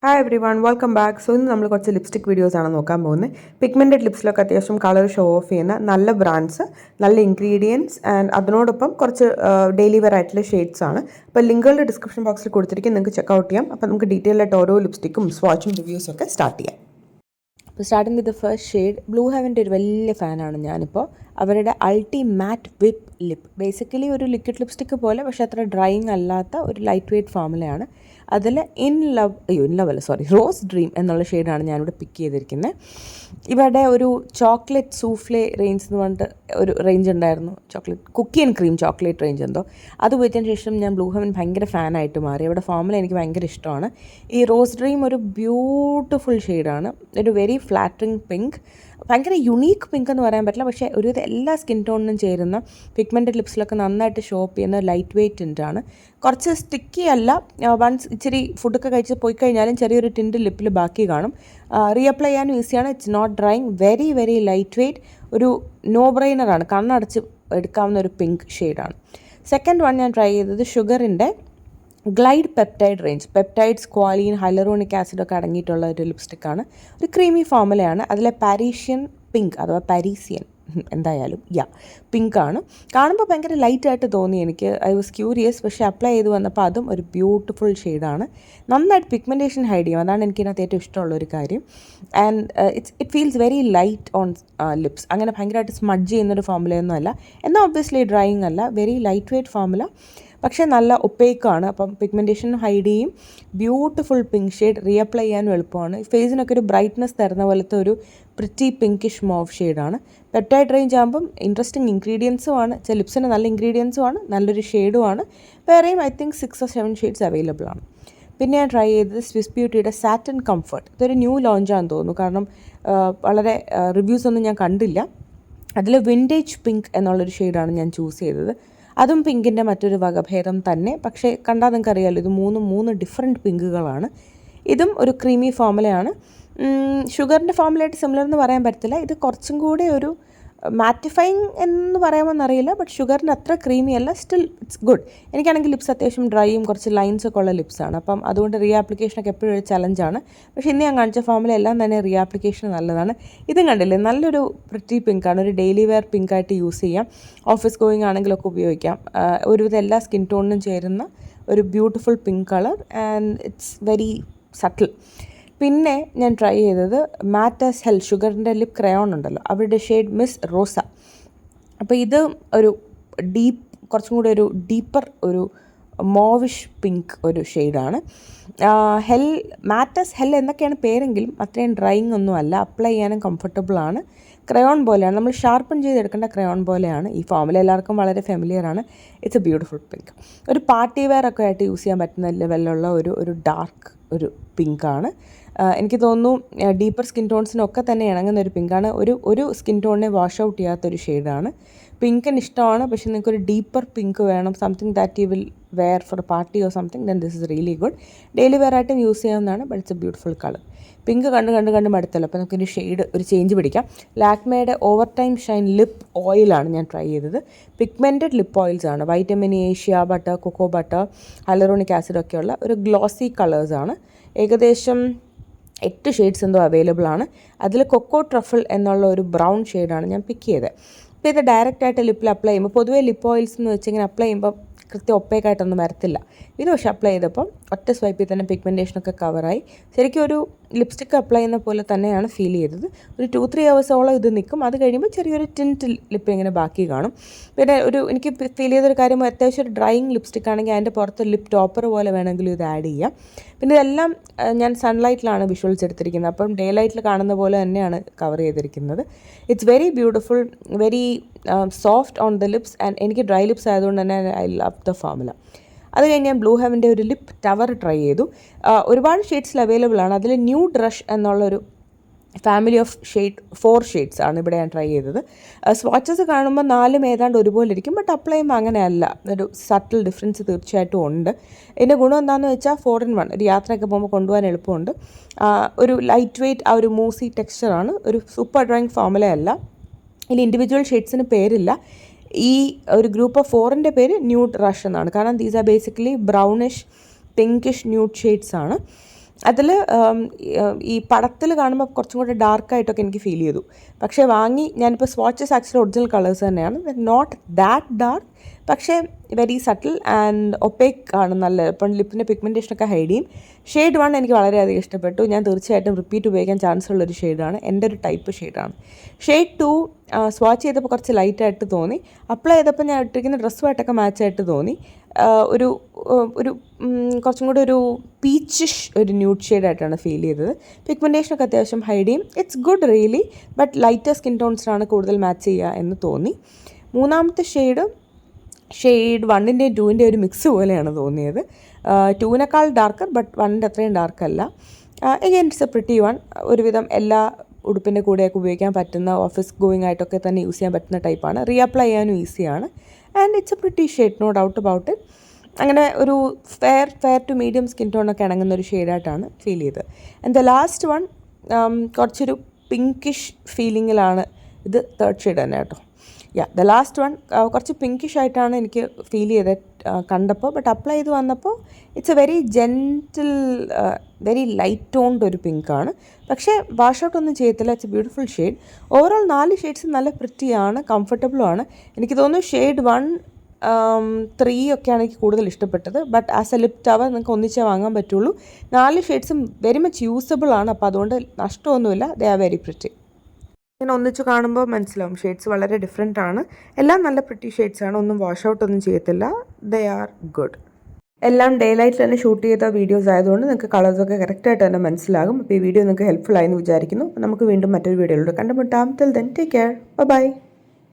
Hi every one welcome back. So ഇന്ന് നമ്മൾ കുറച്ച് ലിപ്സ്റ്റിക് വീഡിയോസ് ആണ് നോക്കാൻ പോകുന്നത്. പിഗ്മെൻറ്റഡ് ലിപ്സിലൊക്കെ അത്യാവശ്യം കളർ ഷോ ഓഫ് ചെയ്യുന്ന നല്ല ബ്രാൻഡ്സ്, നല്ല ഇൻഗ്രീഡിയൻസ് ആൻഡ് അതിനോടൊപ്പം കുറച്ച് ഡെയിലി വെയർ ആയിട്ടുള്ള ഷെയ്ഡ്സ് ആണ്. അപ്പോൾ ലിങ്കുകളുടെ ഡിസ്ക്രിപ്ഷൻ ബോക്സിൽ കൊടുത്തിരിക്കും, നിങ്ങൾക്ക് ചെക്കൗട്ട് ചെയ്യാം. അപ്പോൾ നമുക്ക് ഡീറ്റെയിൽ ആയിട്ട് ഓരോ ലിപ്സ്റ്റിക്കും സ്വാച്ചും റിവ്യൂസും ഒക്കെ സ്റ്റാർട്ട് ചെയ്യാം. അപ്പോൾ starting with the first shade, blue ഹെവൻ്റെ ഒരു വലിയ ഫാനാണ് ഞാനിപ്പോൾ. അവരുടെ ultimatte whip lip, basically ഒരു ലിക്വിഡ് ലിപ്സ്റ്റിക്ക് പോലെ, പക്ഷേ അത്ര ഡ്രൈയിങ് അല്ലാത്ത ഒരു ലൈറ്റ് വെയ്റ്റ് ഫോമുലയാണ്. അതിൽ ഇൻ ലവ് അല്ല റോസ് ഡ്രീം എന്നുള്ള ഷെയ്ഡാണ് ഞാനിവിടെ പിക്ക് ചെയ്തിരിക്കുന്നത്. ഇവരുടെ ഒരു ചോക്ലേറ്റ് സൂഫ്ലേ റേഞ്ച് എന്ന് പറഞ്ഞിട്ട് ഒരു റേഞ്ച് ഉണ്ടായിരുന്നു, chocolate cookie and cream chocolate range എന്തോ. അത് ഉപയോഗിച്ചതിന് ശേഷം ഞാൻ ബ്ലൂ ഹെവൻ ഭയങ്കര ഫാനായിട്ട് മാറി. ഇവിടെ ഫോമുല എനിക്ക് ഭയങ്കര ഇഷ്ടമാണ്. ഈ റോസ് ഡ്രീം ഒരു ബ്യൂട്ടിഫുൾ ഷെയ്ഡാണ്, ഒരു വെരി ഫ്ലാറ്ററിങ് പിങ്ക്, ഭയങ്കര യുണീക്ക് പിങ്ക് എന്ന് പറയാൻ പറ്റില്ല, പക്ഷേ ഒരുവിധം എല്ലാ സ്കിൻ ടോണിനും ചേരുന്ന പിഗ്മെൻറ്റഡ് ലിപ്സിലൊക്കെ നന്നായിട്ട് ഷോപ്പ് ചെയ്യുന്ന ലൈറ്റ് വെയ്റ്റ് ടിൻ്റാണ്. കുറച്ച് സ്റ്റിക്കി അല്ല, വൺസ് ഇച്ചിരി ഫുഡൊക്കെ കഴിച്ച് പോയി കഴിഞ്ഞാലും ചെറിയൊരു ടിൻറ്റ് ലിപ്പിൽ ബാക്കി കാണും. റീഅപ്ലൈ ചെയ്യാനും ഈസിയാണ്, it's not drying, very very light weight, ഒരു നോ ബ്രെയിനറാണ്, കണ്ണടച്ച് എടുക്കാവുന്ന ഒരു പിങ്ക് ഷെയ്ഡാണ്. സെക്കൻഡ് വൺ ഞാൻ ട്രൈ ചെയ്തത് ഷുഗറിൻ്റെ glide peptide range, peptide, squalene, hyaluronic ആസിഡൊക്കെ അടങ്ങിയിട്ടുള്ള ഒരു ലിപ്സ്റ്റിക്കാണ്. ഒരു ക്രീമി ഫോമുലയാണ്. അതിലെ പാരീഷ്യൻ പിങ്ക് അഥവാ പാരീസിയൻ എന്തായാലും പിങ്കാണ്. കാണുമ്പോൾ ഭയങ്കര ലൈറ്റായിട്ട് തോന്നി എനിക്ക്. ഐ വാസ് ക്യൂരിയസ്, പക്ഷേ അപ്ലൈ ചെയ്ത് വന്നപ്പോൾ അതും ഒരു ബ്യൂട്ടിഫുൾ ഷെയ്ഡാണ്. നന്നായിട്ട് പിഗ്മെൻറ്റേഷൻ ഹൈഡ് ചെയ്യും, അതാണ് എനിക്കിതിനകത്ത് ഏറ്റവും ഇഷ്ടമുള്ളൊരു കാര്യം. And it feels very light on lips. അങ്ങനെ ഭയങ്കരമായിട്ട് സ്മഡ്ജ് ചെയ്യുന്നൊരു ഫോമുലയൊന്നും അല്ല, എന്നാൽ ഒബ്വിയസ്ലി ഡ്രൈയിങ് അല്ല, വെരി ലൈറ്റ് വെയ്റ്റ് ഫോമുല, പക്ഷേ നല്ല ഒപ്പേക്കാണ്. അപ്പം പിഗ്മെൻറ്റേഷൻ ഹൈഡ് ചെയ്യും. ബ്യൂട്ടിഫുൾ പിങ്ക് ഷെയ്ഡ്, റീഅപ്ലൈ ചെയ്യാനും എളുപ്പമാണ്. ഫേസിനൊക്കെ ഒരു ബ്രൈറ്റ്നസ് തരുന്ന പോലത്തെ ഒരു പ്രിറ്റി പിങ്കിഷ് മോവ് ഷെയ്ഡാണ്. പെപ്റ്റൈഡ് റേഞ്ച് ആകുമ്പം ഇൻട്രസ്റ്റിംഗ് ഇൻഗ്രീഡിയൻസുമാണ്, ലിപ്സിന് നല്ല ഇൻഗ്രീഡിയൻസുമാണ്, നല്ലൊരു ഷെയ്ഡുമാണ്. വേറെയും I think 6 or 7 shades available ആണ്. പിന്നെ ഞാൻ ട്രൈ ചെയ്തത് സ്വിസ് ബ്യൂട്ടിയുടെ സാറ്റൻ കംഫർട്ട്. ഇതൊരു ന്യൂ ലോഞ്ചാണെന്ന് തോന്നുന്നു, കാരണം വളരെ റിവ്യൂസ് ഒന്നും ഞാൻ കണ്ടില്ല. അതിൽ വിൻറ്റേജ് പിങ്ക് എന്നുള്ളൊരു ഷെയ്ഡാണ് ഞാൻ ചൂസ് ചെയ്തത്. അതും പിങ്കിൻ്റെ മറ്റൊരു വകഭേദം തന്നെ, പക്ഷേ കണ്ടാൽ നിങ്ങൾക്ക് അറിയാമല്ലോ, ഇത് മൂന്ന് ഡിഫറെൻറ്റ് പിങ്കുകളാണ്. ഇതും ഒരു ക്രീമി ഫോമുലയാണ്. ഷുഗറിൻ്റെ ഫോമുലയായിട്ട് സിമിലർ എന്ന് പറയാൻ പറ്റത്തില്ല, ഇത് കുറച്ചും കൂടി ഒരു മാറ്റിഫൈങ് എന്ന് പറയാമെന്നറിയില്ല, ബട്ട് ഷുഗറിൻ്റെ അത്ര ക്രീമി അല്ല, സ്റ്റിൽ ഇറ്റ്സ് ഗുഡ്. എനിക്കാണെങ്കിൽ ലിപ്സ് അത്യാവശ്യം ഡ്രൈയും കുറച്ച് ലൈൻസൊക്കെ ഉള്ള ലിപ്സാണ്, അപ്പം അതുകൊണ്ട് റീആപ്ലിക്കേഷനൊക്കെ എപ്പോഴും ഒരു ചലഞ്ചാണ്. പക്ഷേ ഇന്ന് ഞാൻ കാണിച്ച ഫോമുല എല്ലാം തന്നെ റീആപ്ലിക്കേഷൻ നല്ലതാണ്. ഇതും കണ്ടില്ലേ, നല്ലൊരു പ്രിറ്റി പിങ്കാണ്, ഒരു ഡെയിലി വെയർ പിങ്കായിട്ട് യൂസ് ചെയ്യാം, ഓഫീസ് ഗോയിങ് ആണെങ്കിലൊക്കെ ഉപയോഗിക്കാം. ഒരുവിധം എല്ലാ സ്കിൻ ടോണിനും ചേരുന്ന ഒരു beautiful pink colour, and it's very subtle. പിന്നെ ഞാൻ ട്രൈ ചെയ്തത് മാറ്റസ് ഹെൽ ഷുഗറിൻ്റെ ലിപ് ക്രയോൺ ഉണ്ടല്ലോ, അവരുടെ ഷെയ്ഡ് മിസ് റോസ. അപ്പോൾ ഇത് ഒരു കുറച്ചും കൂടി ഒരു ഡീപ്പർ ഒരു മോവിഷ് പിങ്ക് ഒരു ഷെയ്ഡാണ്. മാറ്റസ് ഹെൽ എന്നൊക്കെയാണ് പേരെങ്കിലും അത്രയും ഡ്രൈയിങ് ഒന്നും അല്ല, അപ്ലൈ ചെയ്യാനും കംഫർട്ടബിളാണ്. ക്രയോൺ പോലെയാണ്, നമ്മൾ ഷാർപ്പൺ ചെയ്തെടുക്കേണ്ട ക്രയോൺ പോലെയാണ്. ഈ ഫോമുല എല്ലാവർക്കും വളരെ ഫെമിലിയറാണ്. ഇറ്റ്സ് എ ബ്യൂട്ടിഫുൾ പിങ്ക്, ഒരു പാർട്ടി വെയർ ഒക്കെ ആയിട്ട് യൂസ് ചെയ്യാൻ പറ്റുന്ന ലെവലിലുള്ള ഒരു ഡാർക്ക് ഒരു പിങ്കാണ്. എനിക്ക് തോന്നുന്നു ഡീപ്പർ സ്കിൻ ടോൺസിനൊക്കെ തന്നെ ഇണങ്ങുന്ന ഒരു പിങ്കാണ്. ഒരു സ്കിൻ ടോണിനെ വാഷ് ഔട്ട് ചെയ്യാത്തൊരു ഷെയ്ഡാണ്. പിങ്കിന് ഇഷ്ടമാണ്, പക്ഷേ നിങ്ങൾക്കൊരു ഡീപ്പർ പിങ്ക് വേണം, something that you will wear for a party or something, then this is really good. Daily wear ആയിട്ടും യൂസ് ചെയ്യാവുന്നതാണ്, but it's a beautiful colour. Pink കണ്ട് മടുത്തല്ലോ, അപ്പോൾ നമുക്കൊരു ഷെയ്ഡ് ഒരു ചേഞ്ച് പിടിക്കാം. ലാക്മേയുടെ ഓവർ ടൈം ഷൈൻ ലിപ്പ് ഓയിലാണ് ഞാൻ ട്രൈ ചെയ്തത്. പിഗ്മെൻറ്റഡ് ലിപ്പ് ഓയിൽസ് ആണ്, vitamin A, shea butter, cocoa butter, hyaluronic ആസിഡൊക്കെയുള്ള ഒരു ഗ്ലോസി കളേഴ്സാണ്. ഏകദേശം 8 ഷെയ്ഡ്സ് എന്തോ അവൈലബിൾ ആണ്. അതിൽ കൊക്കോ ട്രഫിൾ എന്നുള്ള ഒരു ബ്രൗൺ ഷെയ്ഡാണ് ഞാൻ പിക്ക് ചെയ്തത്. അപ്പോൾ ഇത് ഡയറക്റ്റായിട്ട് ലിപ്പിൽ അപ്ലൈ ചെയ്യുമ്പോൾ, പൊതുവേ ലിപ്പ് ഓയിൽസ് എന്ന് വെച്ച് ഇങ്ങനെ അപ്ലൈ ചെയ്യുമ്പോൾ കൃത്യം ഒപ്പേക്കായിട്ടൊന്നും വരത്തില്ല. ഇത് പക്ഷേ അപ്ലൈ ചെയ്തപ്പോൾ ഒറ്റ സ്വൈപ്പിൽ തന്നെ പിഗ്മെൻറ്റേഷനൊക്കെ കവറായി. ശരിക്കും ഒരു ലിപ്സ്റ്റിക്ക് അപ്ലൈ ചെയ്യുന്ന പോലെ തന്നെയാണ് ഫീൽ ചെയ്തത്. ഒരു 2-3 ഹവേഴ്സോളം ഇത് നിൽക്കും, അത് കഴിയുമ്പോൾ ചെറിയൊരു ടിൻറ്റ് ലിപ്പ് ഇങ്ങനെ ബാക്കി കാണും. പിന്നെ എനിക്ക് ഫീൽ ചെയ്തൊരു കാര്യം, അത്യാവശ്യം ഒരു ഡ്രൈയിങ് ലിപ്സ്റ്റിക് ആണെങ്കിൽ അതിൻ്റെ പുറത്ത് ലിപ്പ് ടോപ്പർ പോലെ വേണമെങ്കിലും ഇത് ആഡ് ചെയ്യാം. പിന്നെ ഇതെല്ലാം ഞാൻ സൺലൈറ്റിലാണ് വിഷ്വൽസ് എടുത്തിരിക്കുന്നത്, അപ്പം ഡേ ലൈറ്റിൽ കാണുന്ന പോലെ തന്നെയാണ് കവർ ചെയ്തിരിക്കുന്നത്. It's very beautiful, very soft on the lips, and എനിക്ക് ഡ്രൈ ലിപ്സ് ആയതുകൊണ്ട് തന്നെ ഐ ലവ് ദ ഫോമുല. അത് കഴിഞ്ഞ് ഞാൻ ബ്ലൂ ഹെവൻ്റെ ഒരു ലിപ്പ് ടവർ ട്രൈ ചെയ്തു. ഒരുപാട് ഷെയ്ഡ്സിൽ അവൈലബിൾ ആണ്. അതിൽ ന്യൂഡ് റഷ് എന്നുള്ളൊരു ഫാമിലി ഓഫ് 4 ഷെയ്ഡ്സ് ആണ് ഇവിടെ ഞാൻ ട്രൈ ചെയ്തത്. സ്വാച്ചസ് കാണുമ്പോൾ 4 ഏതാണ്ട് ഒരുപോലെ ഇരിക്കും, ബട്ട് അപ്ലൈ ചെയ്യുമ്പോൾ അങ്ങനെയല്ല, ഒരു സട്ടിൽ ഡിഫറൻസ് തീർച്ചയായിട്ടും ഉണ്ട്. ഇതിൻ്റെ ഗുണം എന്താണെന്ന് വെച്ചാൽ 4-in-1, ഒരു യാത്രയൊക്കെ പോകുമ്പോൾ കൊണ്ടുപോകാൻ എളുപ്പമുണ്ട്. ഒരു ലൈറ്റ് വെയ്റ്റ്, ആ ഒരു മൂസി ടെക്സ്ചറാണ്, ഒരു സൂപ്പർ ഡ്രൈയിങ് ഫോമുലയല്ല. ഇതിൽ ഇൻഡിവിജ്വൽ ഷെയ്ഡ്സിന് പേരില്ല. ഈ ഒരു ഗ്രൂപ്പ് ഓഫ് 4ൻ്റെ പേര് ന്യൂഡ് റഷ് എന്നാണ്, കാരണം these are basically brownish pinkish nude shades ആണ്. അതിൽ ഈ പടത്തിൽ കാണുമ്പോൾ കുറച്ചും കൂടെ ഡാർക്കായിട്ടൊക്കെ എനിക്ക് ഫീൽ ചെയ്തു. പക്ഷേ ഞാനിപ്പോൾ സ്വാച്ചസ് ആക്ച്വലി ഒറിജിനൽ കളേഴ്സ് തന്നെയാണ്, നോട്ട് ദാറ്റ് ഡാർക്ക്, പക്ഷേ വെരി സട്ടിൽ ആൻഡ് ഒപ്പേക്ക് ആണ്. നല്ല ഇപ്പം ലിപ്പിൻ്റെ പിഗ്മെൻറ്റേഷനൊക്കെ ഹൈഡ് ചെയ്യും. ഷെയ്ഡ് 1 എനിക്ക് വളരെയധികം ഇഷ്ടപ്പെട്ടു. ഞാൻ തീർച്ചയായിട്ടും റിപ്പീറ്റ് ഉപയോഗിക്കാൻ ചാൻസ് ഉള്ളൊരു ഷെയ്ഡാണ്, എൻ്റെ ഒരു ടൈപ്പ് ഷെയ്ഡാണ്. ഷെയ്ഡ് 2 സ്വാച്ച് ചെയ്തപ്പോൾ കുറച്ച് ലൈറ്റായിട്ട് തോന്നി. അപ്ലൈ ചെയ്തപ്പോൾ ഞാൻ ഇട്ടിരിക്കുന്ന ഡ്രസ്സുമായിട്ടൊക്കെ മാച്ചായിട്ട് തോന്നി. ഒരു കുറച്ചും കൂടി ഒരു പീച്ചിഷ് ഒരു ന്യൂഡ് ഷെയ്ഡായിട്ടാണ് ഫീൽ ചെയ്തത്. പിഗ്മെൻറ്റേഷനൊക്കെ അത്യാവശ്യം ഹൈഡ് ചെയ്യും. It's good really, but lighter skin ടോൺസിനാണ് കൂടുതൽ മാച്ച് ചെയ്യുക എന്ന് തോന്നി. മൂന്നാമത്തെ ഷെയ്ഡ് 1ൻ്റെയും 2ൻ്റെയും ഒരു മിക്സ് പോലെയാണ് തോന്നിയത്. 2നേക്കാൾ ഡാർക്കർ, ബട്ട് 1ൻ്റെ അത്രയും ഡാർക്കല്ല. Again it's a pretty one. ഒരുവിധം എല്ലാ ഉടുപ്പിൻ്റെ കൂടെയൊക്കെ ഉപയോഗിക്കാൻ പറ്റുന്ന, ഓഫീസ് ഗോയിങ് ആയിട്ടൊക്കെ തന്നെ യൂസ് ചെയ്യാൻ പറ്റുന്ന ടൈപ്പാണ്. റീഅപ്ലൈ ചെയ്യാനും ഈസിയാണ്. And it's a pretty shade, no doubt about it. അങ്ങനെ ഒരു ഫെയർ ടു മീഡിയം സ്കിൻ ടോണൊക്കെ അടങ്ങുന്ന ഒരു ഷെയ്ഡായിട്ടാണ് ഫീൽ ചെയ്തത്. ആൻഡ് ദ ലാസ്റ്റ് വൺ കുറച്ചൊരു പിങ്കിഷ് ഫീലിങ്ങിലാണ്. ഇത് തേർഡ് ഷെയ്ഡ് തന്നെ കേട്ടോ. ദ ലാസ്റ്റ് വൺ കുറച്ച് പിങ്കിഷ് ആയിട്ടാണ് എനിക്ക് ഫീൽ ചെയ്തത് കണ്ടപ്പോൾ. ബട്ട് അപ്ലൈ ചെയ്ത് വന്നപ്പോൾ it's a very gentle, very light toned ഒരു പിങ്കാണ്. പക്ഷേ വാഷ് ഔട്ട് ഒന്നും ചെയ്യത്തില്ല. It's a beautiful shade. Overall 4 ഷെയ്ഡ്സും നല്ല പ്രിറ്റിയാണ്, കംഫർട്ടബിളുമാണ്. എനിക്ക് തോന്നുന്നു ഷെയ്ഡ് 1, 3 ഒക്കെയാണ് എനിക്ക് കൂടുതൽ ഇഷ്ടപ്പെട്ടത്. But as A lip tower നിങ്ങൾക്ക് ഒന്നിച്ചേ വാങ്ങാൻ പറ്റുള്ളൂ. 4 ഷെയ്ഡ്സും വെരി മച്ച് യൂസബിൾ ആണ്. അപ്പോൾ അതുകൊണ്ട് നഷ്ടമൊന്നുമില്ല. They are very pretty. ഇങ്ങനെ ഒന്നിച്ച് കാണുമ്പോൾ മനസ്സിലാവും ഷെയ്ഡ്സ് വളരെ ഡിഫറെൻ്റ് ആണ്. എല്ലാം നല്ല പ്രിറ്റി ഷെയ്ഡ്സാണ്. ഒന്നും വാഷ് ഔട്ട് ഒന്നും ചെയ്യത്തില്ല. They are good. എല്ലാം ഡേ ലൈറ്റിൽ തന്നെ ഷൂട്ട് ചെയ്ത വീഡിയോസ് ആയതുകൊണ്ട് നിങ്ങൾക്ക് കളേഴ്സൊക്കെ കറക്റ്റായിട്ട് തന്നെ മനസ്സിലാകും. അപ്പോൾ ഈ വീഡിയോ നിങ്ങൾക്ക് ഹെൽപ്ഫുൾ ആയെന്ന് വിചാരിക്കുന്നു. നമുക്ക് വീണ്ടും മറ്റൊരു വീഡിയോയിലൂടെ കണ്ടുമുട്ടാം. Till then take care. By.